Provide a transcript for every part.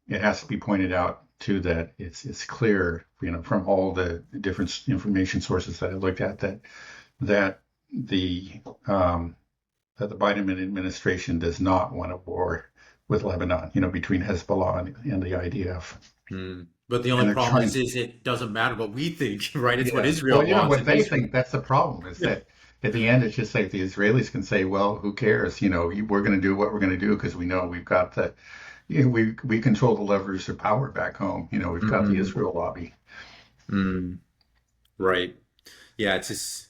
it has to be pointed out too that it's clear, from all the different information sources that I looked at that the um, that the Biden administration does not want a war with Lebanon, between Hezbollah and the IDF, But the only and they're problem trying. is it doesn't matter what we think, right? It's what Yeah. Israel Well, wants, what and they Israel. think, that's the problem, is that at the end, it's just like the Israelis can say, well, who cares? We're going to do what we're going to do because we know we've got we control the levers of power back home. We've got the Hmm. Israel lobby. Mm, right. Yeah, it's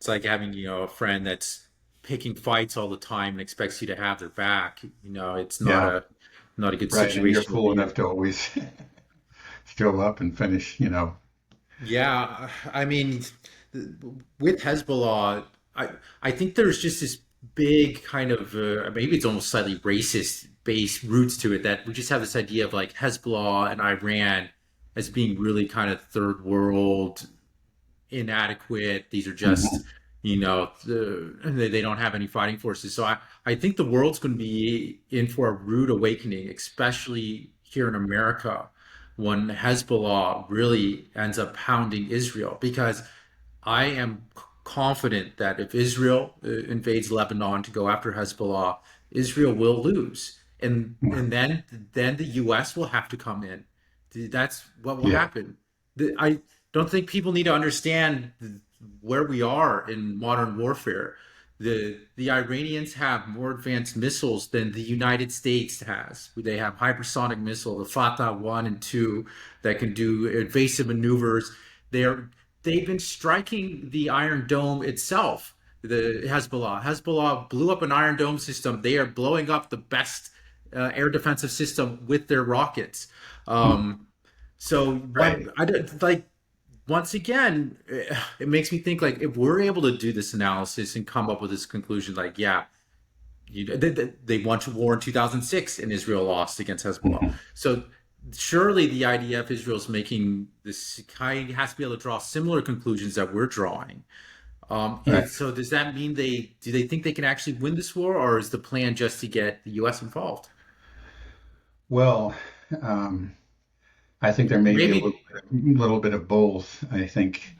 like having, a friend that's picking fights all the time and expects you to have their back. It's Yeah, not a good right. And you're situation to fool be enough in. to always show up and finish. Yeah, I mean, with Hezbollah, I I think there's just this big kind of maybe it's almost slightly racist based roots to it that we just have this idea of like Hezbollah and Iran as being really kind of third world inadequate. These are just, Mhm. they don't have any fighting forces. So I think the world's going to be in for a rude awakening, especially here in America, when Hezbollah really ends up pounding Israel. Because I am confident that if Israel invades Lebanon to go after Hezbollah, Israel will lose. And then the US will have to come in. That's what will Yeah, happen. I don't think people need to understand where we are in modern warfare. The Iranians have more advanced missiles than the United States has. They have hypersonic missile, the Fatah 1 and 2 that can do evasive maneuvers. They're they've been striking the Iron Dome itself. The Hezbollah blew up an Iron Dome system. They are blowing up the best air defensive system with their rockets. mm, So right. what I like once again, it makes me think like if we're able to do this analysis and come up with this conclusion, like yeah, they won a war in 2006 and Israel lost against Hezbollah. Mhm. So surely the IDF Israel's making this kind has to be able to draw similar conclusions that we're drawing. Right. So does that mean they think they can actually win this war, or is the plan just to get the U.S. involved? Well, um, I think there Or may be a maybe. little bit of both. I think.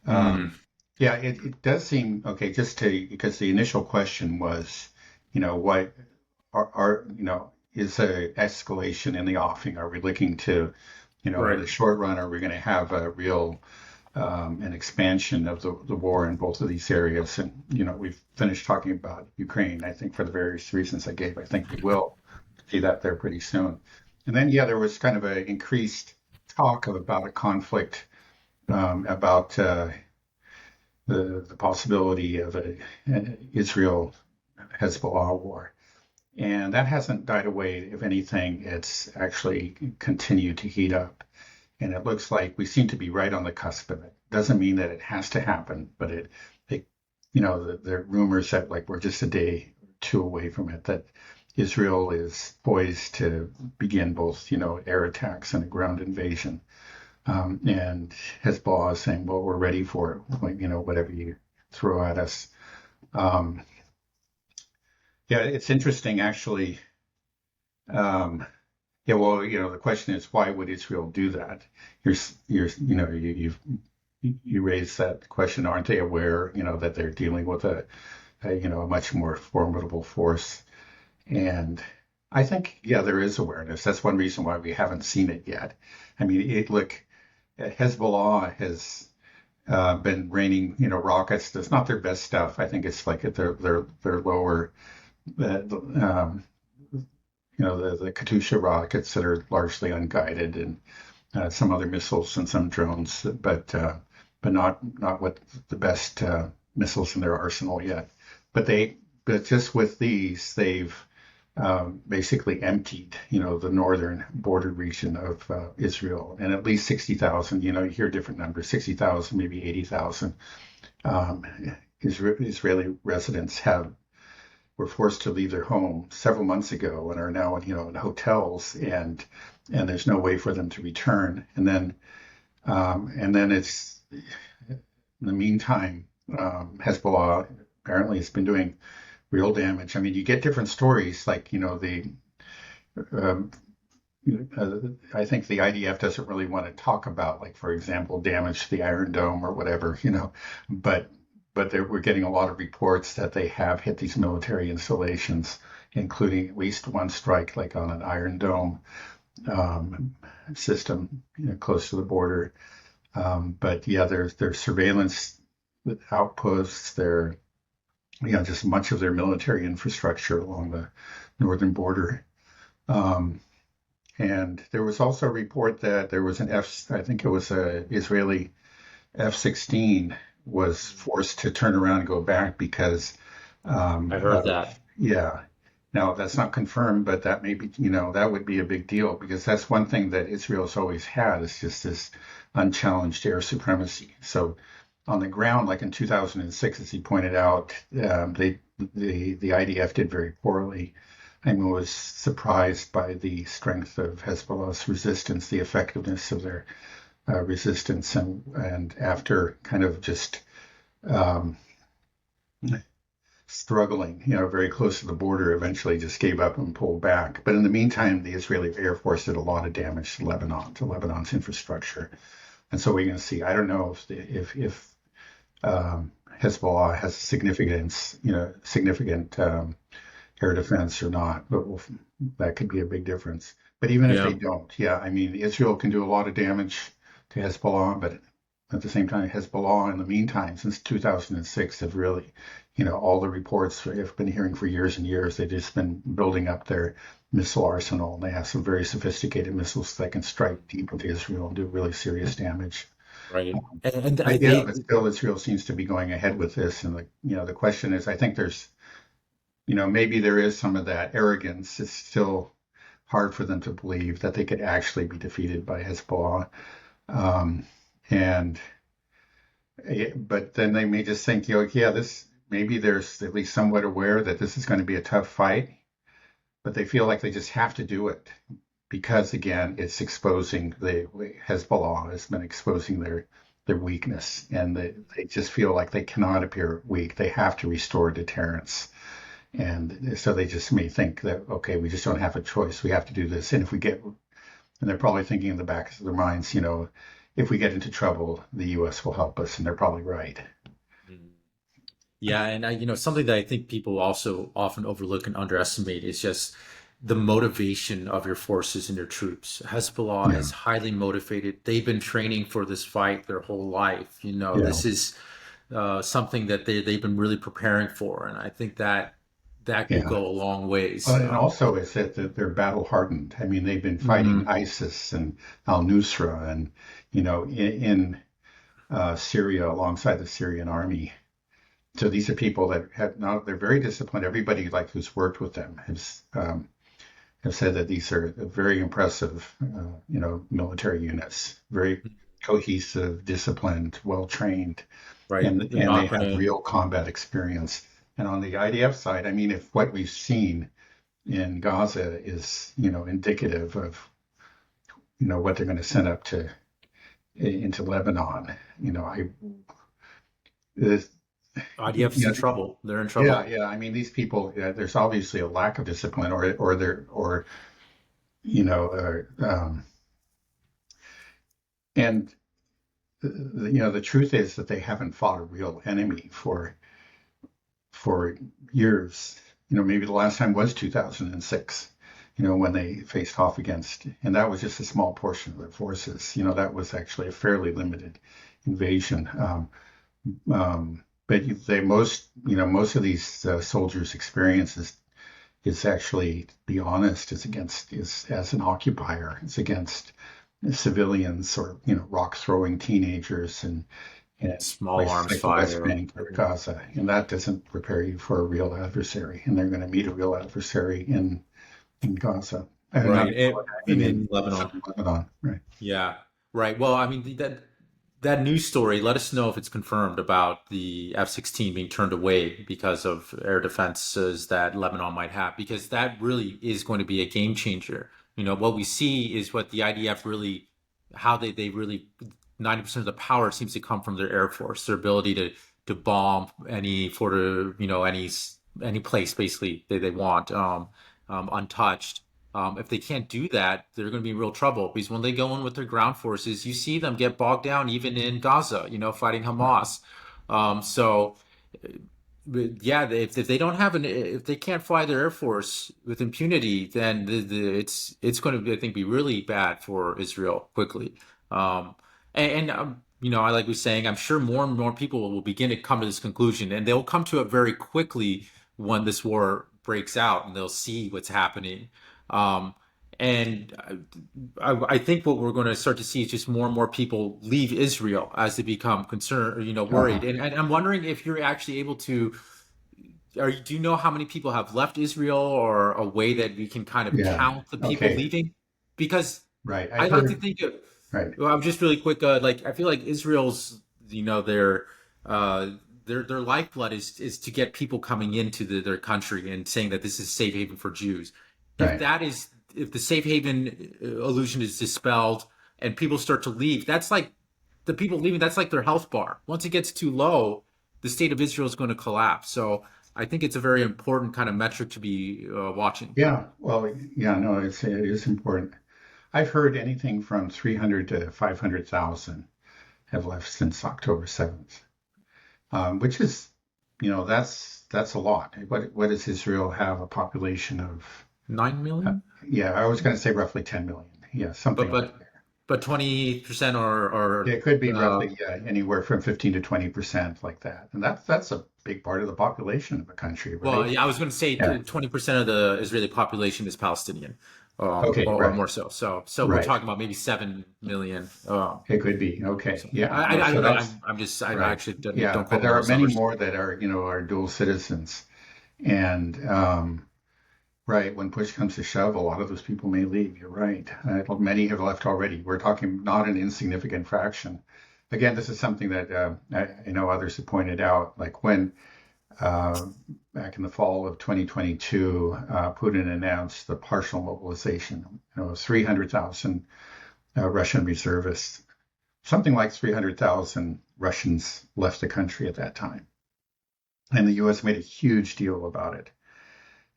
Mm, Um, yeah, it does seem okay. Because the initial question was, what is a escalation in the offing? Are we looking to, in right. the short run, are we going to have a real an expansion of the war in both of these areas? And we've finished talking about Ukraine. I think for the various reasons I gave, I think we will see that there pretty soon. And then, yeah, there was kind of an increased talk about a conflict, about the possibility of an Israel Hezbollah war. And that hasn't died away. If anything, it's actually continued to heat up. And it looks like we seem to be right on the cusp of it. Doesn't mean that it has to happen, but it the rumors that like we're just a day or two away from it, that Israel is poised to begin both, air attacks and a ground invasion. And Hezbollah is saying, well, we're ready for it, like, whatever you throw at us. Um, yeah, it's interesting, actually. Um, yeah, well, the question is, why would Israel do that? You raise that question. Aren't they aware, that they're dealing with a much more formidable force? And I think, yeah, there is awareness. That's one reason why we haven't seen it yet. I mean, look, Hezbollah has been raining, rockets. That's not their best stuff. I think it's like at their lower, um, the Katyusha rockets that are largely unguided, and some other missiles and some drones, but not what the best missiles in their arsenal yet. But just with these, they've basically emptied, the northern border region of Israel, and at least 60,000. You hear different numbers: 60,000, maybe 80,000. Um, Israeli residents have were forced to leave their home several months ago and are now, in hotels, and there's no way for them to return. And then it's in the meantime, Hezbollah apparently has been doing real damage. I mean, you get different stories, like the um, I think the IDF doesn't really want to talk about, like, for example, damage to the Iron Dome or whatever, but we're getting a lot of reports that they have hit these military installations, including at least one strike, like on an Iron Dome um, system, close to the border. But yeah, there's surveillance outposts. There, just much of their military infrastructure along the northern border. Um, And there was also a report that there was I think it was a Israeli F-16 was forced to turn around and go back because, I heard of, that. yeah. Now that's not confirmed, but that may be, that would be a big deal because that's one thing that Israel's always had is just this unchallenged air supremacy. So on the ground, like in 2006, as he pointed out, the IDF did very poorly. I was surprised by the strength of Hezbollah's resistance, the effectiveness of their resistance, and after kind of just um, struggling, very close to the border, eventually just gave up and pulled back. But in the meantime, the Israeli Air Force did a lot of damage to Lebanon, to Lebanon's infrastructure, and so we're going to see. I don't know if Hezbollah has significant air defense or not, but that could be a big difference. But even if they Yeah. don't, yeah, I mean, Israel can do a lot of damage to Hezbollah, but at the same time, Hezbollah, in the meantime, since 2006, have really, all the reports I've been hearing for years and years, they've just been building up their missile arsenal, and they have some very sophisticated missiles that can strike deep into Israel and do really serious damage. Right. And But yeah, but still, Israel seems to be going ahead with this, and the question is, I think maybe there is some of that arrogance. It's still hard for them to believe that they could actually be defeated by Hezbollah. Um, and but then they may just think, yeah, this maybe there's at least somewhat aware that this is going to be a tough fight, but they feel like they just have to do it because again, it's exposing the Hezbollah has been exposing their weakness, and they just feel like they cannot appear weak. They have to restore deterrence. And so they just may think that, okay, we just don't have a choice. We have to do this. And they're probably thinking in the back of their minds, if we get into trouble, the U.S. will help us. And they're probably right. yeah, and something that I think people also often overlook and underestimate is just the motivation of your forces and your troops. Hezbollah Yeah. is highly motivated. They've been training for this fight their whole life. Yeah. This is something that they've been really preparing for, and I think that that will Yeah. go a long ways. And also it's that they're battle hardened. I mean, they've been fighting Mhm. ISIS and al-Nusra and, in Syria alongside the Syrian army. So these are people that they're very disciplined. Everybody like who's worked with them have said that these are very impressive, military units, very cohesive, disciplined, well trained, Right, they're and they not have gonna. real combat experience. And on the IDF side, I mean, if what we've seen in Gaza is, indicative of, what they're going to send up to into Lebanon, I, this, IDF's in trouble. They're in yeah, trouble. yeah. I mean, these people, there's obviously a lack of discipline, or they're, or you know, and the truth is that they haven't fought a real enemy for years. Maybe the last time was 2006. When they faced off against, and that was just a small portion of their forces. That was actually a fairly limited invasion. But most of these soldiers' experiences is actually, to be honest, is as an occupier. It's against civilians or rock throwing teenagers and Small places arms like the West fire. Bank or Gaza, and that doesn't prepare you for a real adversary. And they're going to meet a real adversary in Gaza, not Right. in Gaza, I mean In in Lebanon. southern Lebanon, right? Yeah. Right. Well, I mean that news story, let us know if it's confirmed about the F-16 being turned away because of air defenses that Lebanon might have, because that really is going to be a game changer. What we see is what the IDF really, how they really, 90% of the power seems to come from their Air Force, their ability to bomb any sort of, any place basically they want, untouched. If they can't do that, they're going to be in real trouble because when they go in with their ground forces, you see them get bogged down even in Gaza, fighting Hamas. So, but yeah, if they don't have if they can't fly their air force with impunity, then it's going to be, I think, be really bad for Israel quickly. I like was saying, I'm sure more and more people will begin to come to this conclusion, and they'll come to it very quickly when this war breaks out, and they'll see what's happening. Um, and I think what we're going to start to see is just more and more people leave Israel as they become concerned, worried. Uh-huh. And I'm wondering if you're actually able to, do you know how many people have left Israel, or a way that we can kind of Yeah. count the people Okay. leaving? Because Right. I I've like to heard. think of, Right. well, I'm just really quick. Like I feel like Israel's, uh, their lifeblood is to get people coming into their country and saying that this is a safe haven for Jews. If Right. that is, if the safe haven illusion is dispelled and people start to leave, that's like the people leaving. That's like their health bar. Once it gets too low, the state of Israel is going to collapse. So I think it's a very important kind of metric to be watching. Yeah. Well, yeah. No, it is important. I've heard anything from 300 to 500,000 have left since October 7th, which is, that's a lot. What does Israel have a population of? 9 million. Yeah, I was going to say roughly 10 million. Yeah, but something like but that. but 20% Yeah, or it could be roughly, yeah, anywhere from 15 to 20% like that. And that's a big part of the population of a country, well, right? yeah, I was going to say Yeah. 20% of the Israeli population is Palestinian, Okay, or right. more so. So we're Right. talking about maybe 7 million. It could be. Okay. So Yeah. I, No, I I so don't know. that's I'm just I right. actually Yeah, don't but quote me there on are those many numbers. more that are dual citizens. And right, when push comes to shove, a lot of those people may leave. You're right. Many have left already. We're talking not an insignificant fraction. Again, this is something that I know others have pointed out. Like when uh, back in the fall of 2022, Putin announced the partial mobilization, of 300,000 Russian reservists. Something like 300,000 Russians left the country at that time, and the U.S. made a huge deal about it.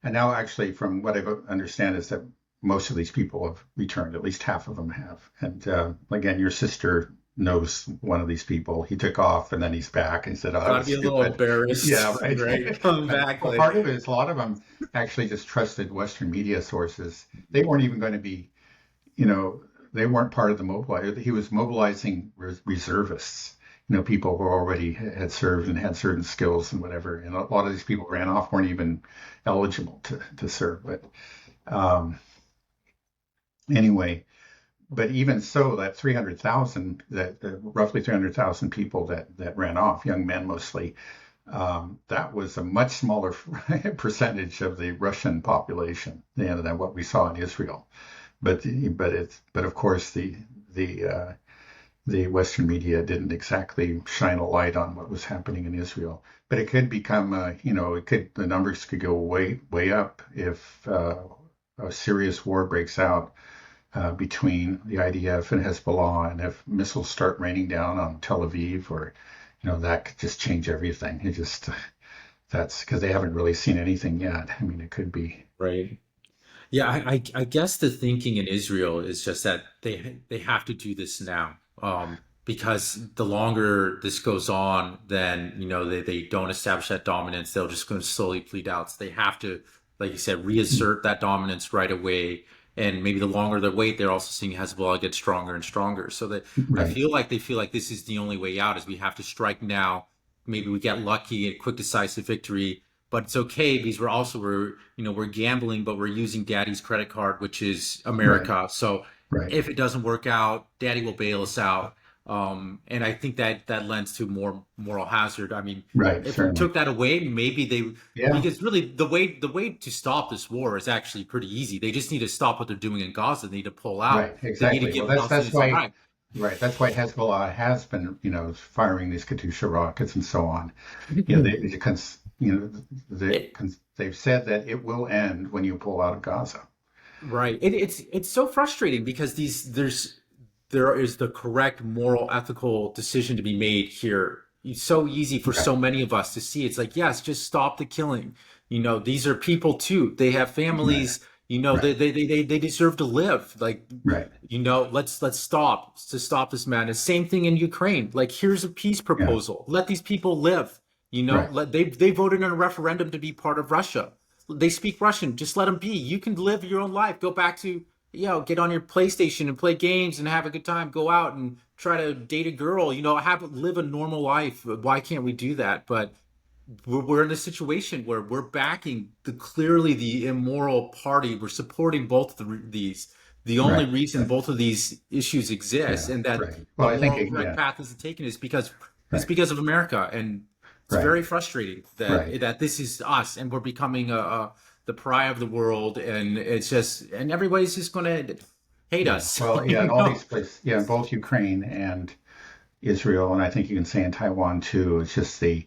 And now, actually, from what I understand, is that most of these people have returned. At least half of them have. And again, your sister knows one of these people. He took off and then he's back. And he said, "Oh, that Got to was be a little stupid." embarrassed, Yeah, right. right? Coming But back well, like, part of it is a lot of them actually just trusted Western media sources. They weren't even going to be, you know, they weren't part of the mobilizer. He was mobilizing reservists. People who already had served and had certain skills and whatever. And a lot of these people ran off, weren't even eligible to serve. But um, anyway, but even so, that 300,000, that roughly 300,000 people that ran off, young men mostly, that was a much smaller percentage of the Russian population than what we saw in Israel. But of course the uh, the Western media didn't exactly shine a light on what was happening in Israel. But it could become, the numbers could go way up if a serious war breaks out between the IDF and Hezbollah, and if missiles start raining down on Tel Aviv, or that could just change everything. That's because they haven't really seen anything yet. I mean, it could be. right? Yeah, I guess the thinking in Israel is just that they have to do this now, because the longer this goes on, then they don't establish that dominance. They'll just going to slowly bleed out. So they have to, like you said, reassert that dominance right away. And maybe the longer they wait, they're also seeing Hezbollah get stronger and stronger. So that I Right. feel like they feel like this is the only way out, is we have to strike now. Maybe we get lucky, a quick decisive victory, but it's okay because we're gambling, but we're using daddy's credit card, which is Right. America. So Right. if it doesn't work out, daddy will bail us out. And I think that lends to more moral hazard. I mean, Right. if we Certainly. took that away, maybe Yeah. because really the way to stop this war is actually pretty easy. They just need to stop what they're doing in Gaza. They need to pull out. Right. They need to Exactly. Well, give that's Palestinians some why. time. Right. That's why Hezbollah has been, firing these Katyusha rockets and so on. They've said that it will end when you pull out of Gaza. Right. It's so frustrating because there is the correct moral ethical decision to be made here. It's so easy for Right. so many of us to see. It's like, yes, just stop the killing. These are people too. They have Right. families. right, They deserve to live. Like, right, let's stop this madness. Same thing in Ukraine. Like, here's a peace yeah, proposal. Let these people live. right, They voted in a referendum to be part of Russia. They speak Russian. Just let them be. You can live your own life. Go back to, get on your PlayStation and play games and have a good time. Go out and try to date a girl. Live a normal life. Why can't we do that? But we're in a situation where we're backing clearly the immoral party. We're supporting both of these. The only right, reason right, both of these issues exist, yeah, and that right. the Well, I think, moral correct yeah, path isn't taken, is because right, of America, and it's right, very frustrating right. that this is us, and we're becoming the pariah of the world, and it's just, and everybody's just going to hate Yeah. us. Well, yeah, in all these places, yeah, in both Ukraine and Israel, and I think you can say in Taiwan too, it's just the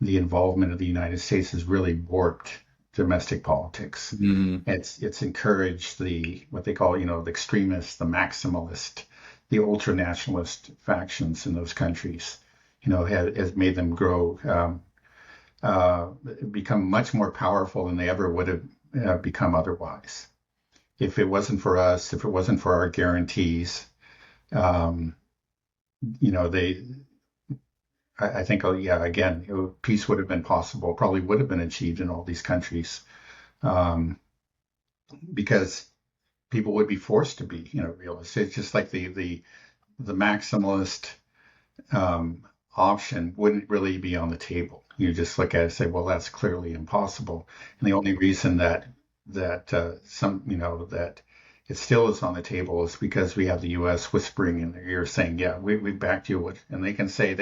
involvement of the United States has really warped domestic politics. Mhm. It's encouraged the what they call, the extremists, the maximalist, the ultra nationalist factions in those countries. Has made them grow, uh, become much more powerful than they ever would have become otherwise. If it wasn't for us, if it wasn't for our guarantees, um, they, I think, oh yeah, again, peace would have been possible, probably would have been achieved in all these countries, um, because people would be forced to be, realists. It's just like the maximalist um, option wouldn't really be on the table. You just look at it and say, well, that's clearly impossible. And the only reason that it still is on the table is because we have the U.S. whispering in their ear saying, yeah, we backed you. And they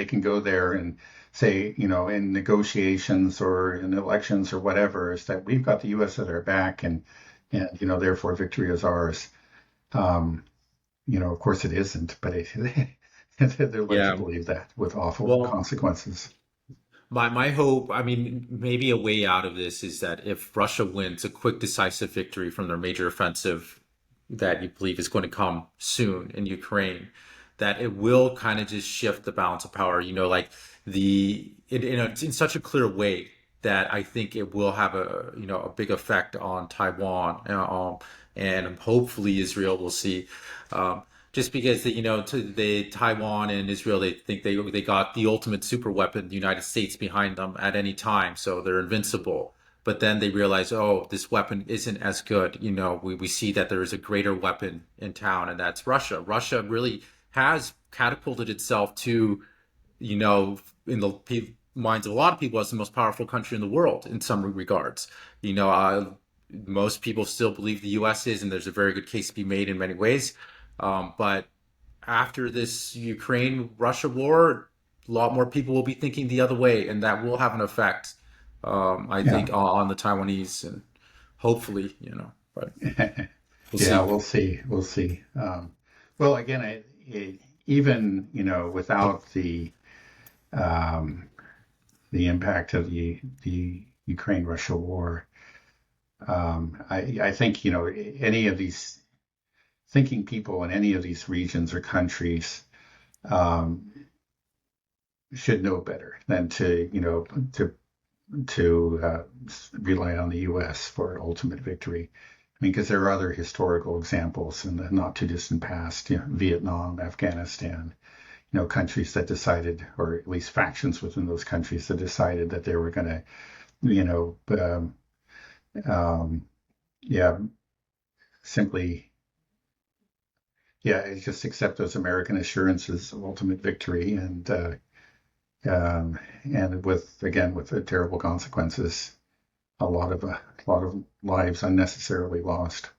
can go there and say, in negotiations or in elections or whatever, is that we've got the U.S. at our back, and therefore victory is ours. Um, of course it isn't, but they're led to Yeah. believe that with awful Well, consequences. my hope, I mean, maybe a way out of this is that if Russia wins a quick, decisive victory from their major offensive that you believe is going to come soon in Ukraine, that it will kind of just shift the balance of power. Like in such a clear way that I think it will have a big effect on Taiwan, and hopefully Israel will see. Just because the Taiwan and Israel, they think they got the ultimate super weapon, the United States, behind them at any time, so they're invincible. But then they realize, oh, this weapon isn't as good. We see that there is a greater weapon in town, and that's Russia. Russia really has catapulted itself to, in the minds of a lot of people, as the most powerful country in the world in some regards. Most people still believe the U.S. is, and there's a very good case to be made in many ways. But after this Ukraine Russia war, a lot more people will be thinking the other way, and that will have an effect, I Yeah. think, on the Taiwanese, and hopefully, but we'll Yeah, see. we'll see. We'll see. Well, again, even, without um, the impact of the Ukraine-Russia war, I think, any of these thinking people in any of these regions or countries um, should know better than to rely on the U.S. for ultimate victory. I mean, because there are other historical examples in the not too distant past, Vietnam, Afghanistan, countries that decided, or at least factions within those countries that decided that they were going to, you know, um, yeah, simply, yeah, just accept those American assurances of ultimate victory, and with the terrible consequences, a lot of lives unnecessarily lost.